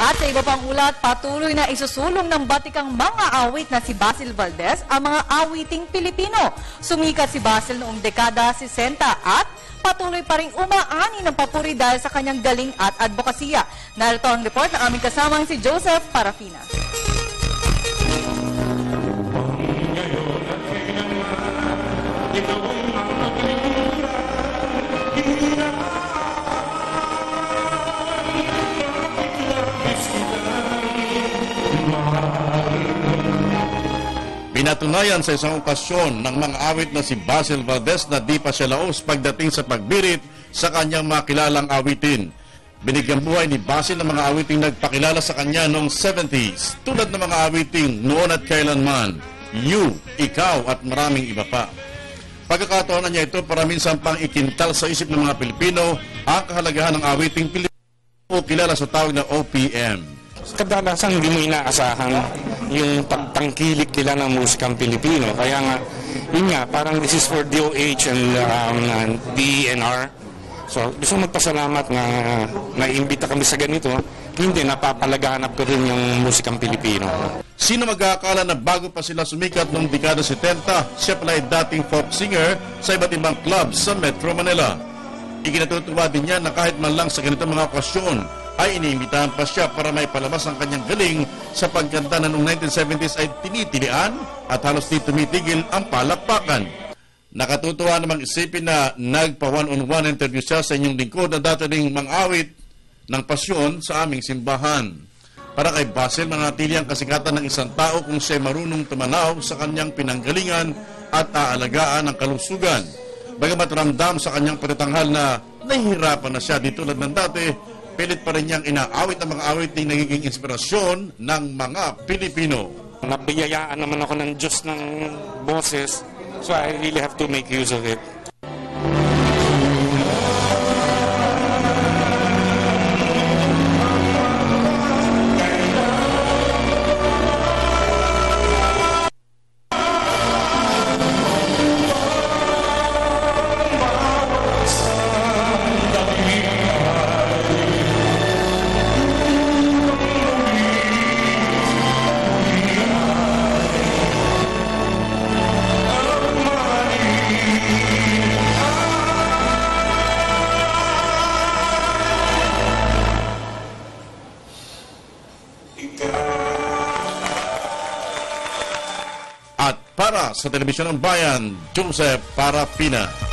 At sa iba pang ulat, patuloy na isusulong ng batikang mga awit na si Basil Valdez ang mga awiting Pilipino. Sumikat si Basil noong dekada 60 at patuloy pa rin umaani ng papuri dahil sa kanyang galing at advokasya. Narito ang report ng aming kasamang si Joseph Parafina. Pinatunayan sa isang okasyon ng mga awit na si Basil Valdez na di pa siya laos pagdating sa pagbirit sa kanyang mga kilalang awitin. Binigyan buhay ni Basil ng mga awiting nagpakilala sa kanya noong 70s, tulad ng mga awiting Noon at Kailanman, You, Ikaw at maraming iba pa. Pagkakataon na niya ito para minsan pang ikintal sa isip ng mga Pilipino ang kahalagahan ng awiting Pilipino o kilala sa tawag na OPM. Kadalasan hindi mo inaasahan yung pagtangkilik nila ng musikang Pilipino. Kaya nga, yun nga, parang this is for DOH and DENR. So, gusto magpasalamat na naimbita kami sa ganito. Hindi, napapalaganap ko rin yung musikang Pilipino. Sino mag-aakala na bago pa sila sumikat noong dekada 70, siya pala ay dating folk singer sa iba't ibang club sa Metro Manila. Ikinatutuwa din niya na kahit man lang sa ganitong mga okasyon, ay iniimbitahan pa siya para may palabas ang kanyang galing sa pagkanta na noong 1970s ay tinitilian at halos di tumitigil ang palakpakan. Nakatutuwa namang isipin na nagpa one-on-one interview siya sa inyong lingkod na dati ring mang-awit ng pasyon sa aming simbahan. Para kay Basil, manatili ang kasikatan ng isang tao kung siya marunong tumanaw sa kanyang pinanggalingan at aalagaan ng kalusugan. Bagamat ramdam sa kanyang pagtatanghal na nahihirapan na siya di tulad ng dati, pilit pa rin niyang inaawit ang mga awiting nagiging inspirasyon ng mga Pilipino. Nabiyayaan naman ako ng Diyos ng boses, so I really have to make use of it. At para sa Telebisyon ng Bayan, Joseph Parafina.